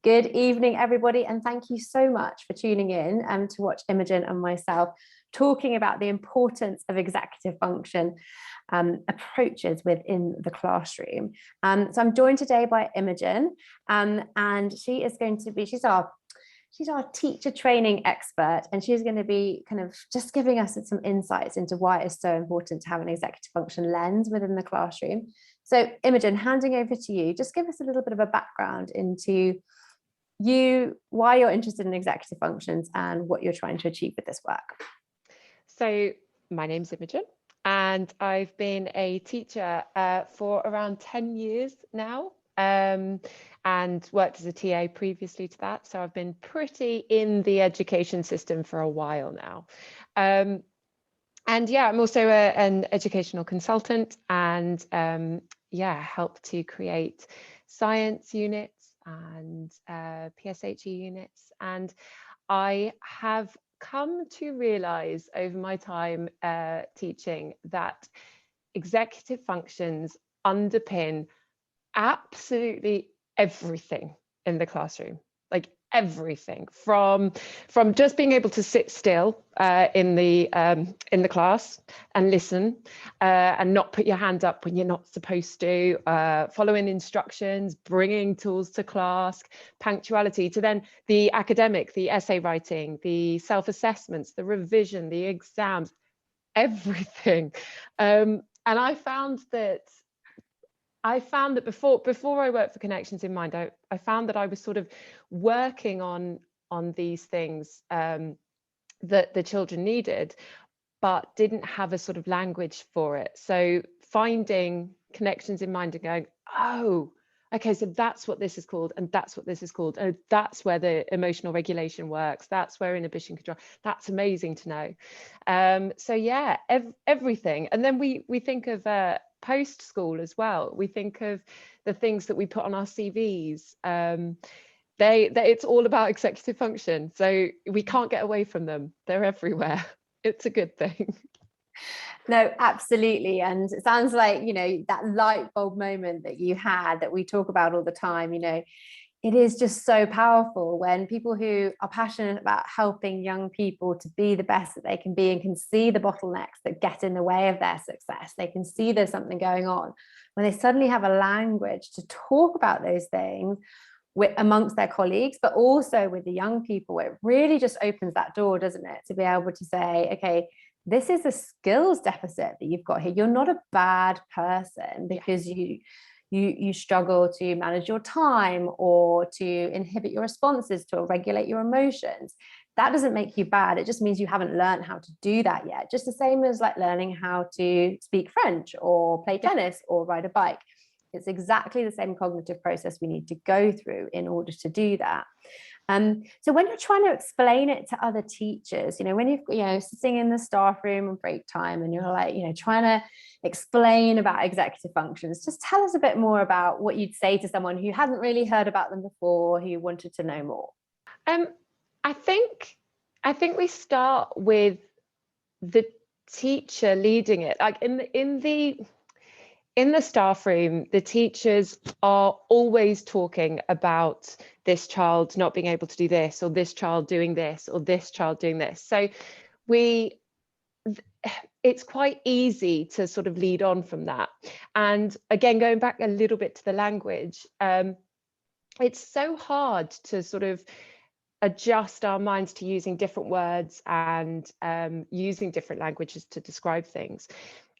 Good evening, everybody, and thank you so much for tuning in to watch Imogen and myself talking about the importance of executive function approaches within the classroom. So I'm joined today by Imogen, and she is going to be, she's our teacher training expert, and she's going to be kind of just giving us some insights into why it's so important to have an executive function lens within the classroom. So Imogen, handing over to you, just give us a little bit of a background into you, why you're interested in executive functions and what you're trying to achieve with this work. So my name's Imogen, and I've been a teacher for around 10 years now, and worked as a TA previously to that. So I've been pretty in the education system for a while now. And yeah, I'm also an educational consultant, and yeah, help to create science units and PSHE units. And I have come to realize over my time teaching that executive functions underpin absolutely everything in the classroom, like everything from just being able to sit still in the class and listen and not put your hand up when you're not supposed to, following instructions, bringing tools to class, punctuality, to then the academic, the essay writing, the self-assessments, the revision, the exams, everything. And I found that before I worked for Connections in Mind, I found that I was sort of working on these things that the children needed, but didn't have a sort of language for it. So finding Connections in Mind and going, oh, okay, so that's what this is called, and that's what this is called. Oh, that's where the emotional regulation works. That's where inhibition control. That's amazing to know. So yeah, everything. And then we think of post school as well. We think of the things that we put on our CVs. It's all about executive function, so we can't get away from them. They're everywhere. It's a good thing. No, absolutely. And it sounds like, that light bulb moment that you had that we talk about all the time, it is just so powerful when people who are passionate about helping young people to be the best that they can be and can see the bottlenecks that get in the way of their success. They can see there's something going on. When they suddenly have a language to talk about those things amongst their colleagues, but also with the young people, it really just opens that door, doesn't it? To be able to say, okay, this is a skills deficit that you've got here. You're not a bad person because you struggle to manage your time or to inhibit your responses, to regulate your emotions. That doesn't make you bad. It just means you haven't learned how to do that yet. Just the same as like learning how to speak French or play tennis or ride a bike. It's exactly the same cognitive process we need to go through in order to do that. So when you're trying to explain it to other teachers, when you're sitting in the staff room on break time and you're like, trying to explain about executive functions, just tell us a bit more about what you'd say to someone who hadn't really heard about them before, who wanted to know more. I think we start with the teacher leading it. Like in the staff room, the teachers are always talking about this child not being able to do this, or this child doing this, or this child doing this. So it's quite easy to sort of lead on from that. And again, going back a little bit to the language, it's so hard to sort of adjust our minds to using different words and using different languages to describe things.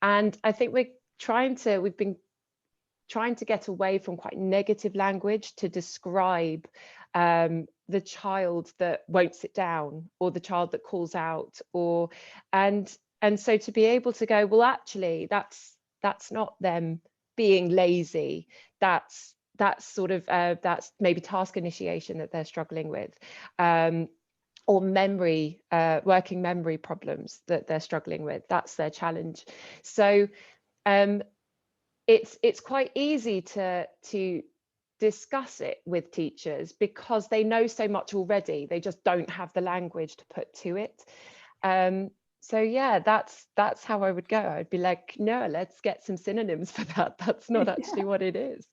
And I think we've been trying to get away from quite negative language to describe the child that won't sit down, or the child that calls out, and so to be able to go, well, actually, that's not them being lazy. That's sort of that's maybe task initiation that they're struggling with, or memory, working memory problems that they're struggling with. That's their challenge. So it's quite easy to discuss it with teachers because they know so much already. They just don't have the language to put to it. So yeah, that's how I would go. I'd be like, no, let's get some synonyms for that. That's not actually what it is.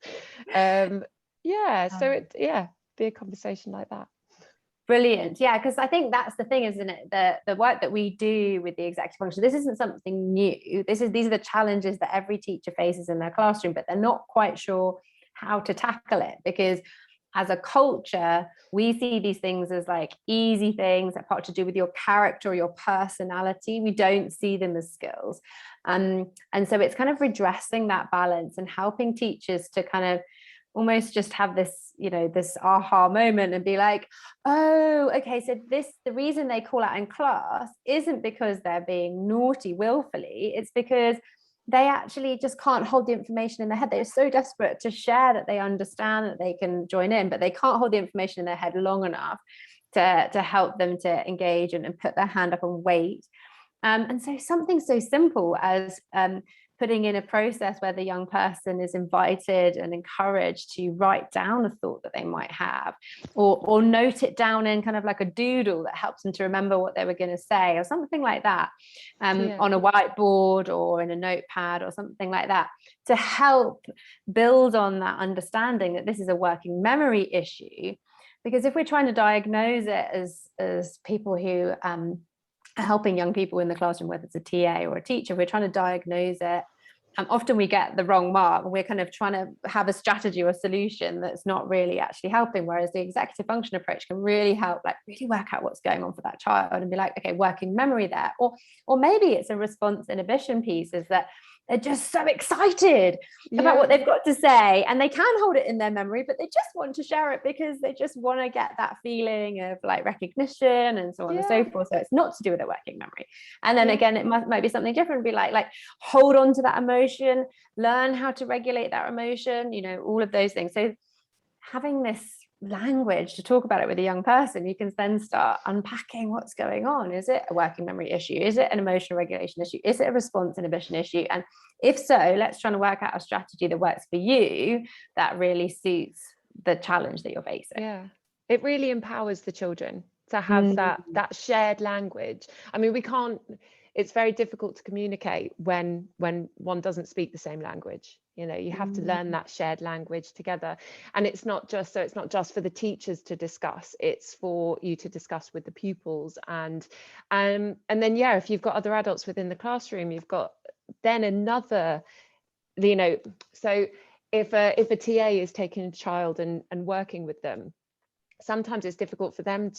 So be a conversation like that. Brilliant. Yeah, because I think that's the thing, isn't it? The work that we do with the executive function, this isn't something new. These are the challenges that every teacher faces in their classroom, but they're not quite sure how to tackle it, because as a culture, we see these things as like easy things that part to do with your character or your personality. We don't see them as skills. And so it's kind of redressing that balance and helping teachers to kind of almost just have this, this aha moment and be like, oh, okay, so the reason they call out in class isn't because they're being naughty willfully, it's because they actually just can't hold the information in their head. They're so desperate to share that they understand that they can join in, but they can't hold the information in their head long enough to help them to engage and put their hand up and wait. And so something so simple as putting in a process where the young person is invited and encouraged to write down a thought that they might have, or note it down in kind of like a doodle that helps them to remember what they were going to say, or something like that, on a whiteboard or in a notepad or something like that, to help build on that understanding that this is a working memory issue. Because if we're trying to diagnose it as people who helping young people in the classroom, whether it's a TA or a teacher, we're trying to diagnose it. Often we get the wrong mark, and we're kind of trying to have a strategy or a solution that's not really actually helping. Whereas the executive function approach can really help, like really work out what's going on for that child and be like, okay, working memory there. Or maybe it's a response inhibition piece, is that they're just so excited about what they've got to say, and they can hold it in their memory, but they just want to share it because they just want to get that feeling of like recognition and so on and so forth. So it's not to do with their working memory. And then again, it might be something different, be like hold on to that emotion, learn how to regulate that emotion, all of those things. So having this language to talk about it with a young person, you can then start unpacking what's going on. Is it a working memory issue? Is it an emotional regulation issue? Is it a response inhibition issue? And if so, let's try to work out a strategy that works for you, that really suits the challenge that you're facing. Yeah, it really empowers the children to have that shared language. I mean, it's very difficult to communicate when one doesn't speak the same language. You have to learn that shared language together. And it's not just for the teachers to discuss, it's for you to discuss with the pupils. And then, if you've got other adults within the classroom, you've got then another, so if a TA is taking a child and working with them, sometimes it's difficult for them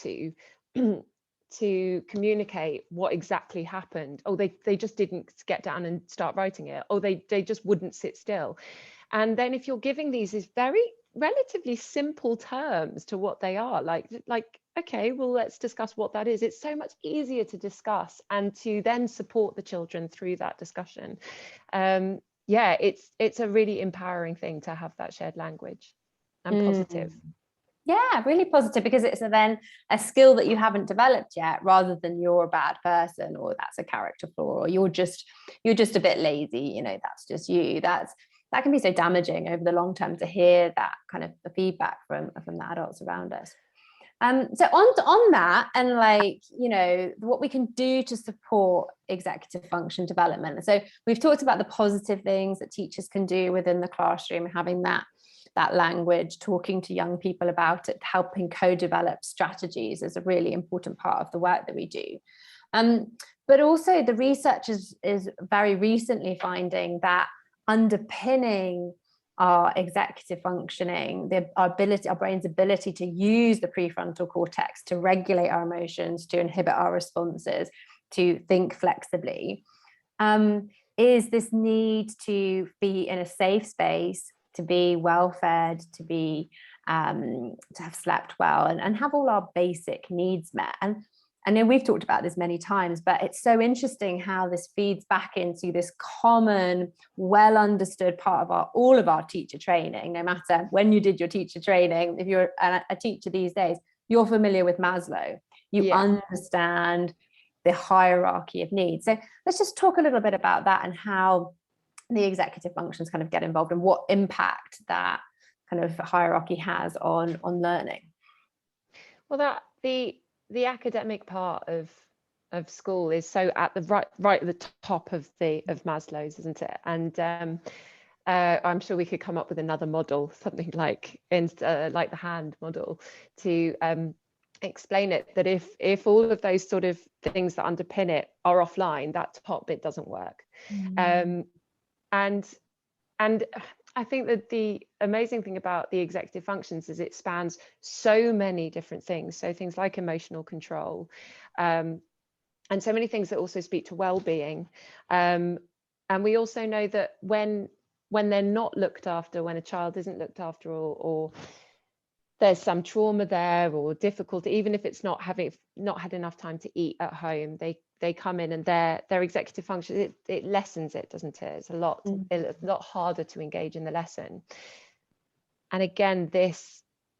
to communicate what exactly happened. Oh, they just didn't get down and start writing it. Oh, they just wouldn't sit still. And then if you're giving these very relatively simple terms to what they are, like okay, well, let's discuss what that is. It's so much easier to discuss and to then support the children through that discussion. It's a really empowering thing to have that shared language, and positive. Yeah, really positive, because it's then a skill that you haven't developed yet, rather than you're a bad person, or that's a character flaw, or you're just a bit lazy, that's just you. That can be so damaging over the long term, to hear that kind of the feedback from the adults around us. So on that, and what we can do to support executive function development. So we've talked about the positive things that teachers can do within the classroom, having that language, talking to young people about it, helping co-develop strategies is a really important part of the work that we do. But also the research is very recently finding that underpinning our executive functioning, our brain's ability to use the prefrontal cortex to regulate our emotions, to inhibit our responses, to think flexibly, is this need to be in a safe space, to be well fed, to have slept well, and have all our basic needs met. And I know we've talked about this many times, but it's so interesting how this feeds back into this common, well understood part of all of our teacher training. No matter when you did your teacher training, if you're a teacher these days, you're familiar with Maslow. You understand the hierarchy of needs. So let's just talk a little bit about that, and how the executive functions kind of get involved, and what impact that kind of hierarchy has on learning. Well, that the academic part of school is so at the right at the top of Maslow's, isn't it? And I'm sure we could come up with another model, something like like the hand model, to explain it, that if all of those sort of things that underpin it are offline, that top bit doesn't work. And I think that the amazing thing about the executive functions is it spans so many different things. So things like emotional control, and so many things that also speak to well-being. And we also know that when they're not looked after, when a child isn't looked after, or there's some trauma there or difficulty, even if it's not had enough time to eat at home, they come in and their executive function, it lessens it, doesn't it? It's a lot harder to engage in the lesson. And again,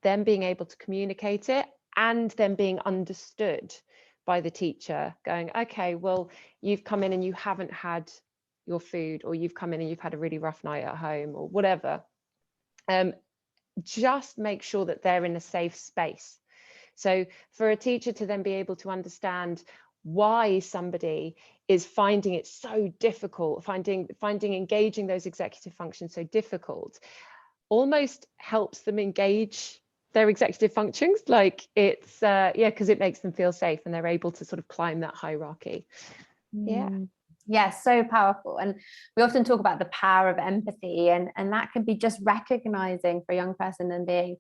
them being able to communicate it, and them being understood by the teacher, going, okay, well, you've come in and you haven't had your food, or you've come in and you've had a really rough night at home, or whatever. Just make sure that they're in a safe space. So for a teacher to then be able to understand why somebody is finding it so difficult, finding engaging those executive functions so difficult, almost helps them engage their executive functions. Like it's because it makes them feel safe, and they're able to sort of climb that hierarchy. Yeah, so powerful. And we often talk about the power of empathy, and that can be just recognizing for a young person and being,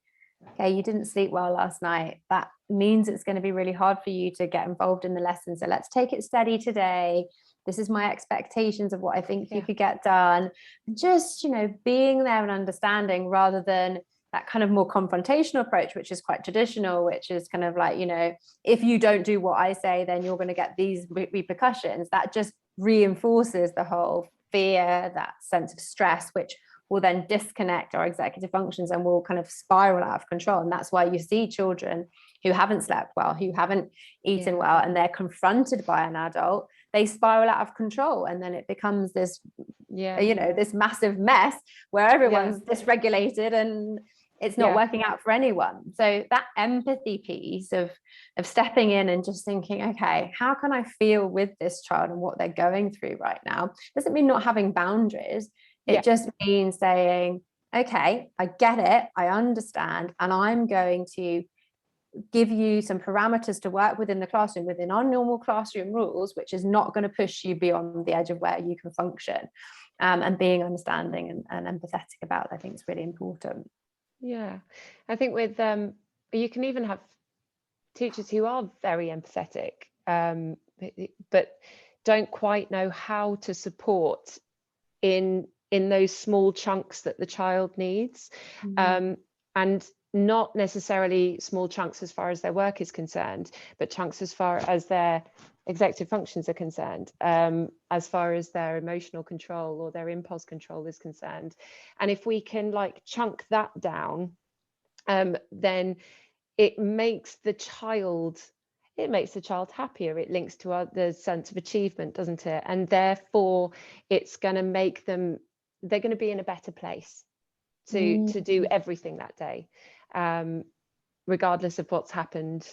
okay, you didn't sleep well last night. That means it's going to be really hard for you to get involved in the lesson. So let's take it steady today. This is my expectations of what I think you could get done. Just, being there and understanding, rather than that kind of more confrontational approach, which is quite traditional, which is kind of like, if you don't do what I say, then you're going to get these repercussions. That just reinforces the whole fear, that sense of stress, which will then disconnect our executive functions and will kind of spiral out of control. And that's why you see children who haven't slept well, who haven't eaten well, and they're confronted by an adult, they spiral out of control. And then it becomes this, this massive mess where everyone's dysregulated and it's not working out for anyone. So that empathy piece of stepping in and just thinking, okay, how can I feel with this child and what they're going through right now? Doesn't mean not having boundaries. It just means saying, okay, I get it, I understand, and I'm going to give you some parameters to work within the classroom, within our normal classroom rules, which is not going to push you beyond the edge of where you can function. And being understanding and empathetic about it, I think is really important. Yeah, I think with you can even have teachers who are very empathetic, but don't quite know how to support in those small chunks that the child needs, and not necessarily small chunks as far as their work is concerned, but chunks as far as their executive functions are concerned, as far as their emotional control or their impulse control is concerned. And if we can chunk that down, then it makes the child happier. It links to the sense of achievement, doesn't it? And therefore it's going to make them, they're going to be in a better place to do everything that day, regardless of what's happened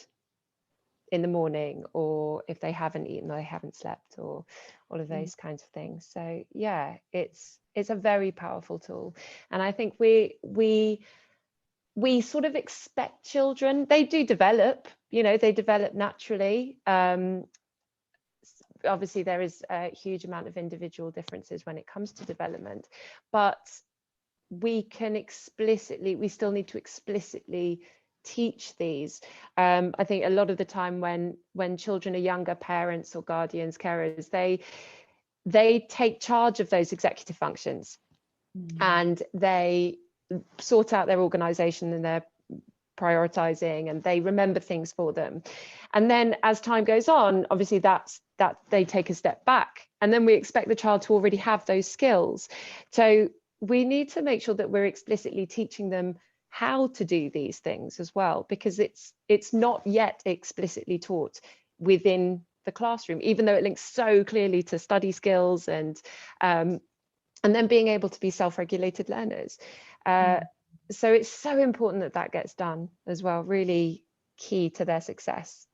in the morning, or if they haven't eaten or they haven't slept, or all of those kinds of things. So yeah, it's a very powerful tool. And I think we sort of expect children, they do develop, they develop naturally. Obviously there is a huge amount of individual differences when it comes to development, but we still need to explicitly teach these. I think a lot of the time when children are younger, parents or guardians, carers, they take charge of those executive functions, and they sort out their organization and their prioritizing, and they remember things for them. And then as time goes on, obviously that they take a step back, and then we expect the child to already have those skills. So we need to make sure that we're explicitly teaching them how to do these things as well, because it's not yet explicitly taught within the classroom, even though it links so clearly to study skills and then being able to be self-regulated learners. So it's so important that gets done as well, really key to their success.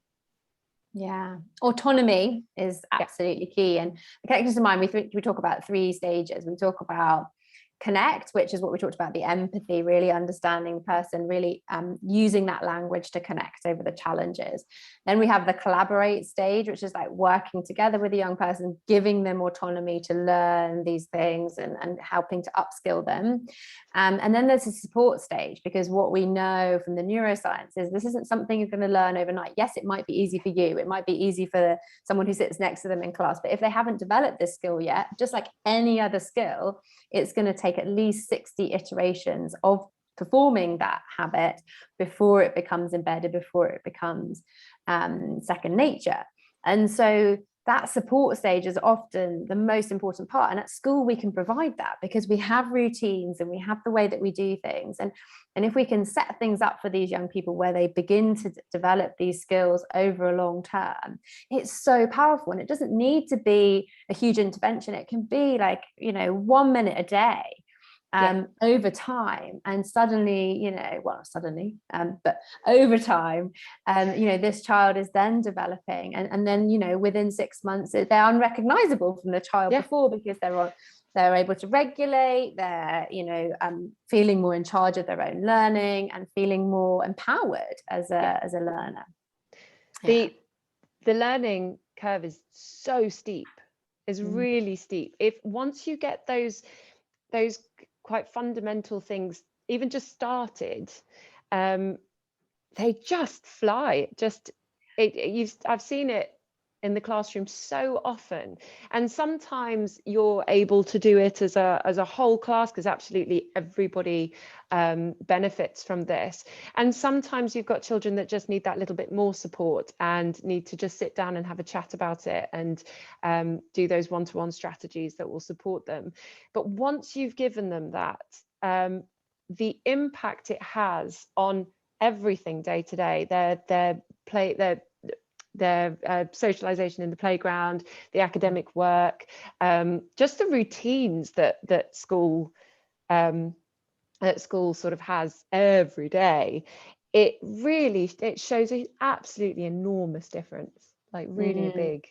Yeah, autonomy is absolutely key. And the characters of mind, we talk about 3 stages. We talk about connect, which is what we talked about, the empathy, really understanding the person, really using that language to connect over the challenges. Then we have the collaborate stage, which is like working together with a young person, giving them autonomy to learn these things and helping to upskill them. And then there's a support stage, because what we know from the neuroscience is this isn't something you're going to learn overnight. Yes, it might be easy for you, it might be easy for someone who sits next to them in class, but if they haven't developed this skill yet, just like any other skill, it's going to take at least 60 iterations of performing that habit before it becomes embedded, before it becomes second nature. And so that support stage is often the most important part. And at school, we can provide that because we have routines and we have the way that we do things. And if we can set things up for these young people where they begin to develop these skills over a long term, it's so powerful. And it doesn't need to be a huge intervention. It can be like, 1 minute a day. Over time, and suddenly, but over time, this child is then developing, and then, within 6 months, they're unrecognizable from the child before, because they're able to regulate, they're, feeling more in charge of their own learning and feeling more empowered as a learner. The learning curve is so steep, is really steep. If once you get those quite fundamental things even just started, they just fly. I've seen it in the classroom so often, and sometimes you're able to do it as a whole class, because absolutely everybody benefits from this. And sometimes you've got children that just need that little bit more support and need to just sit down and have a chat about it, and do those one-to-one strategies that will support them. But once you've given them that, the impact it has on everything day to day, their socialization in the playground, the academic work, just the routines that school sort of has every day, it shows an absolutely enormous difference, like really big.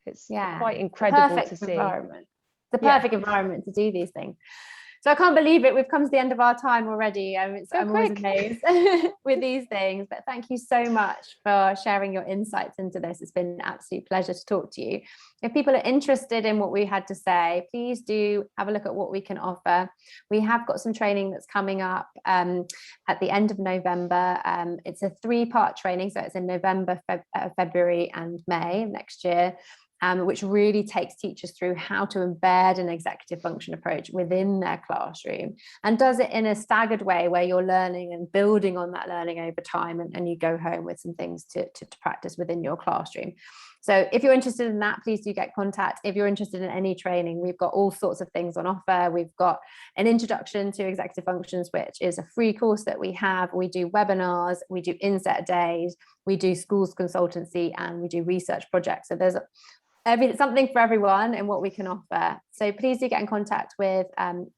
It's quite incredible to see. The perfect environment to do these things. So I can't believe it. We've come to the end of our time already. I'm always amazed with these things. But thank you so much for sharing your insights into this. It's been an absolute pleasure to talk to you. If people are interested in what we had to say, please do have a look at what we can offer. We have got some training that's coming up at the end of November. It's a 3-part training. So it's in November, February and May next year. Which really takes teachers through how to embed an executive function approach within their classroom, and does it in a staggered way where you're learning and building on that learning over time, and you go home with some things to practice within your classroom. So if you're interested in that, please do get contact. If you're interested in any training, we've got all sorts of things on offer. We've got an introduction to executive functions, which is a free course that we have. We do webinars, we do inset days, we do schools consultancy, and we do research projects. So there's something for everyone and what we can offer. So please do get in contact with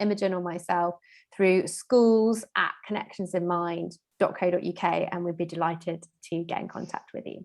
Imogen or myself through schools@connectionsinmind.co.uk, and we'd be delighted to get in contact with you.